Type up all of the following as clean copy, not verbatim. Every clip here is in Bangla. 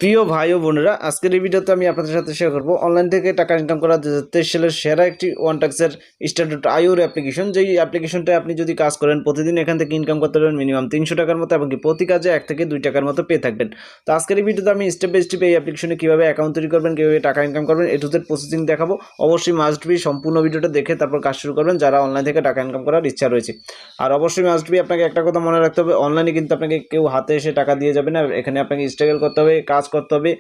প্রিয় ভাই ও বোনেরা, আজকের এই ভিডিওতে আমি আপনাদের সাথে শেয়ার করব অনলাইন থেকে টাকা ইনকাম করা 2023 সালের সেরা একটি ওয়ান টাক্সের স্টার্ট.io অ্যাপ্লিকেশন। যেই অ্যাপ্লিকেশনটা আপনি যদি কাজ করেন প্রতিদিন এখান থেকে ইনকাম করতে পারবেন মিনিমাম 300 টাকার মতো, এবং কি প্রতি কাজে 1 থেকে 2 টাকার মতো পেয়ে থাকবেন। তো আজকের এই ভিডিওতে আমি স্টেপ বাই স্টেপ এই অ্যাপ্লিকেশনে কীভাবে অ্যাকাউন্ট তৈরি করবেন, কীভাবে টাকা ইনকাম করবেন, এ টু জেড প্রসেসিং দেখাবো। অবশ্যই মাস্ট বি সম্পূর্ণ ভিডিওটা দেখে তারপর কাজ শুরু করবেন যারা অনলাইন থেকে টাকা ইনকাম করার ইচ্ছা রয়েছে। আর অবশ্যই মাস্ট বি আপনাকে একটা কথা মনে রাখতে হবে, অনলাইনে কিন্তু আপনাকে কেউ হাতে এসে টাকা দিয়ে যাবে না। এখানে আপনাকে স্ট্রাগল করতে হবে, কাজ করতে হবে,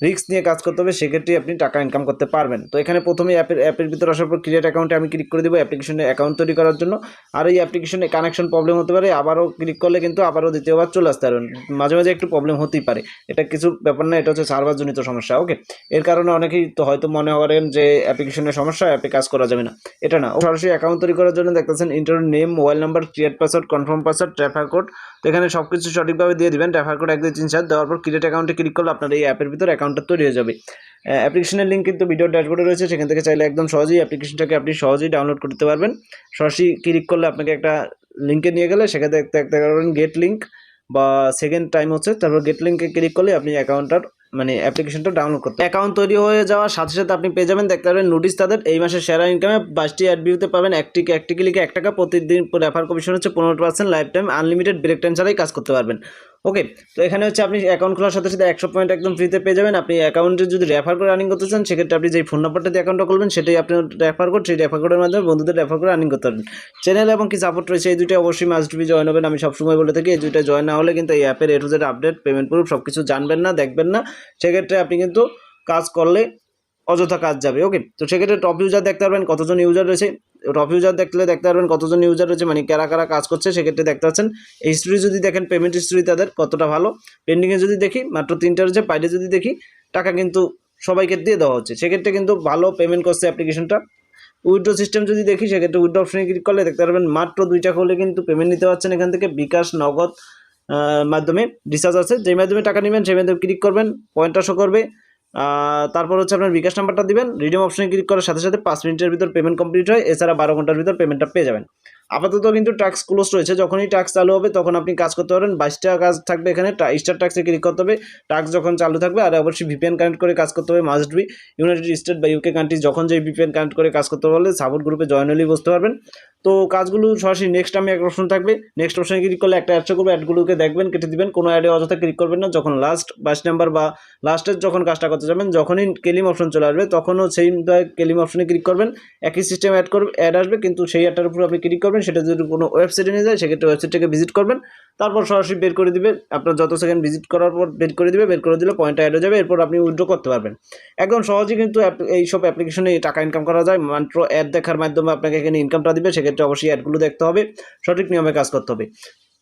রিস্ক নিয়ে কাজ করতে হবে, সেক্ষেত্রে আপনি টাকা ইনকাম করতে পারবেন। তো এখানে প্রথমে অ্যাপের ভিতরে আসার পর ক্রিয়েট অ্যাকাউন্টে আমি ক্লিক করে দেবো অ্যাপ্লিকেশনে অ্যাকাউন্ট তৈরি করার জন্য। আর এই অ্যাপ্লিকেশনে কানেকশন প্রবলেম হতে পারে, আবারও ক্লিক করলে কিন্তু আবারও দ্বিতীয়বার চলে আসতে পারবেন। মাঝে মাঝে একটু প্রবলেম হতেই পারে, এটা কিছু ব্যাপার না, এটা হচ্ছে সার্ভারজনিত সমস্যা। ওকে, এর কারণে অনেকেই তো হয়তো মনে করেন যে অ্যাপ্লিকেশনের সমস্যা, অ্যাপে কাজ করা যাবে না। এটা না, সরাসরি অ্যাকাউন্ট তৈরি করার জন্য দেখতেছেন enter name, mobile number, create password, confirm password, ট্র্যাফার কোড। তো এখানে সব কিছু সঠিকভাবে দিয়ে দিবেন। ট্র্যাফার কোড 1 2 3 4 দেওয়ার পর ক্রিয়েট অ্যাকাউন্টে ক্লিক করলে আপনার এই অ্যাপের ভিতরে অ্যাকাউন্টটা তৈরি হয়ে যাবে। অ্যাপ্লিকেশনের লিঙ্ক কিন্তু ভিডিও ড্যাশবোর্ডে রয়েছে, সেখান থেকে চাইলে একদম সহজেই অ্যাপ্লিকেশনটাকে আপনি সহজেই ডাউনলোড করতে পারবেন। সরাসরি ক্লিক করলে আপনাকে একটা লিঙ্কে নিয়ে গেলে সেখানে দেখতে পারবেন গেট লিঙ্ক, বা সেকেন্ড টাইম হচ্ছে, তারপর গেট লিঙ্কে ক্লিক করলে আপনি অ্যাকাউন্টটার অ্যাপ্লিকেশনটা ডাউনলোড করতে অ্যাকাউন্ট তৈরি হয়ে যাওয়ার সাথে সাথে আপনি পেয়ে যাবেন, দেখতে পারবেন নোটিশ তাদের এই মাসের সেরা ইনকামে 22টি অ্যাড ভিউতে পাবেন। একটি ক্লিকে 1 টাকা, প্রতিদিন রেফার কমিশন হচ্ছে 15%, lifetime unlimited, break time ছাড়াই কাজ করতে পারবেন। ওকে, তো এখানে হচ্ছে আপনি অ্যাকাউন্ট খোলার সাথে সাথে 100 পয়েন্ট একদম ফ্রিতে পেয়ে যাবেন। আপনি অ্যাকাউন্টে যদি রেফার করে আর্নিং করতে চান, সেক্ষেত্রে আপনি যেই ফোন নাম্বারটা দিয়ে অ্যাকাউন্টটা খুলবেন সেটাই আপনার রেফার কোড, সেই রেফার কোডের মাধ্যমে বন্ধুদের রেফার করে আর্নিং করতে পারবেন। চ্যানেল এবং কি সাপোর্ট রয়েছে, এই দুইটা অবশ্যই মাস্ট বি জয়েন হবেন। আমি সবসময় বলে থাকি এই দুইটা জয়েন না হলে কিন্তু এই অ্যাপের A to Z update, payment proof সব কিছু জানবেন না, দেখবেন না। সেক্ষেত্রে আপনি কিন্তু কাজ করলে অযথা কাজ যাবে। ওকে, তো সেক্ষেত্রে টপ ইউজার দেখতে পারবেন কতজন ইউজার রয়েছে। টপ ইউজার দেখতে পারবেন কতজন ইউজার রয়েছে, মানে কারা কারা কাজ করছে, সেক্ষেত্রে দেখতে পাচ্ছেন। এই হিস্ট্রি যদি দেখেন, পেমেন্ট হিস্ট্রি তাদের কতটা ভালো। পেন্ডিংয়ে যদি দেখি মাত্র 3টা রয়েছে, পাইলে যদি দেখি টাকা কিন্তু সবাইকে দিয়ে দেওয়া হচ্ছে, সেক্ষেত্রে কিন্তু ভালো পেমেন্ট করছে অ্যাপ্লিকেশনটা। উইথড্র সিস্টেম যদি দেখি, সেক্ষেত্রে উইথড্র অপশনে ক্লিক করলে দেখতে পারবেন মাত্র 2 টাকা হলে কিন্তু পেমেন্ট নিতে পারছেন এখান থেকে। বিকাশ, নগদ মাধ্যমে রিচার্জ আছে, যেই মাধ্যমে টাকা নেবেন সেই মাধ্যমে ক্লিক করবেন, পয়েন্টটা শো করবে। তারপর হচ্ছে আপনার বিকাশ নাম্বারটা দিবেন, রিডিম অপশনে ক্লিক করার সাথে সাথে 5 মিনিটের ভিতর পেমেন্ট কমপ্লিট হয়। এছাড়া 12 ঘন্টার ভিতর পেমেন্টটা পেয়ে যাবেন। আপাতত কিন্তু টাস্ক ক্লোজ রয়েছে, যখনই টাস্ক চালু হবে তখন আপনি কাজ করতে পারবেন। 22টা কাজ থাকবে এখানে, স্টার টাস্কে ক্লিক করতে হবে টাস্ক যখন চালু থাকবে। আর অবশ্যই ভিপিএন কানেক্ট করে কাজ করতে হবে, মাস্ট বি। ইউনাইটেড স্টেট বা ইউকে কান্ট্রি যখন যে ভিপিএন কানেক্ট করে কাজ করতে পারলে সাপোর্ট গ্রুপে জয়েন হলেই বুঝতে পারবেন। তো কাজগুলো সরাসরি নেক্সট আমি একটা অপশন থাকবে, নেক্সট অপশনে ক্লিক করলে একটা অ্যাড শো করবে, অ্যাডগুলোকে দেখবেন, কেটে দিবেন। কোনো অ্যাডে অযথা ক্লিক করবেন না। যখন লাস্ট 22 নাম্বার বা লাস্টের যখন কাজটা করতে যাবেন, যখনই কেলিম অপশন চলে আসবে তখনও সেই কেলিম অপশনে ক্লিক করবেন। একই সিস্টেম অ্যাড আসবে, কিন্তু সেই অ্যাডটার উপর আপনি ক্লিক করবেন। সেটা যদি কোনো ওয়েবসাইটে নিয়ে যায়, সেক্ষেত্রে ওয়েবসাইটটাকে ভিজিট করবেন, তারপর সরাসরি বের করে দিবে। আপনার যত সেকেন্ড ভিজিট করার পর বের করে দিবে, বের করে দিলে পয়েন্টটা অ্যাড হয়ে যাবে। এরপর আপনি উইথড্র করতে পারবেন। একদম সহজেই কিন্তু এইসব অ্যাপ্লিকেশনে টাকা ইনকাম করা যায়। মাত্র অ্যাড দেখার মাধ্যমে আপনাকে এখানে ইনকামটা দিবে, সেক্ষেত্রে অবশ্যই অ্যাডগুলো দেখতে হবে, সঠিক নিয়মে কাজ করতে হবে।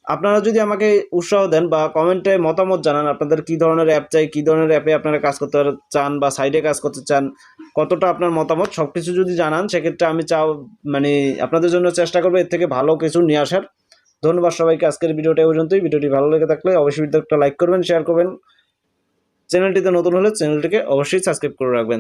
আপনারা যদি আমাকে উৎসাহ দেন বা কমেন্টে মতামত জানান, আপনাদের কী ধরনের অ্যাপ চাই, কী ধরনের অ্যাপে আপনারা কাজ করতে চান বা সাইডে কাজ করতে চান, কতটা আপনার মতামত, সব কিছু যদি জানান, সেক্ষেত্রে আমি আপনাদের জন্য চেষ্টা করবো এর থেকে ভালো কিছু নিয়ে আসার। ধন্যবাদ সবাইকে। আজকের ভিডিওটা এই পর্যন্তই। ভিডিওটি ভালো লেগে থাকলে অবশ্যই ভিডিওটা লাইক করবেন, শেয়ার করবেন। চ্যানেলটিতে নতুন হলে চ্যানেলটিকে অবশ্যই সাবস্ক্রাইব করে রাখবেন।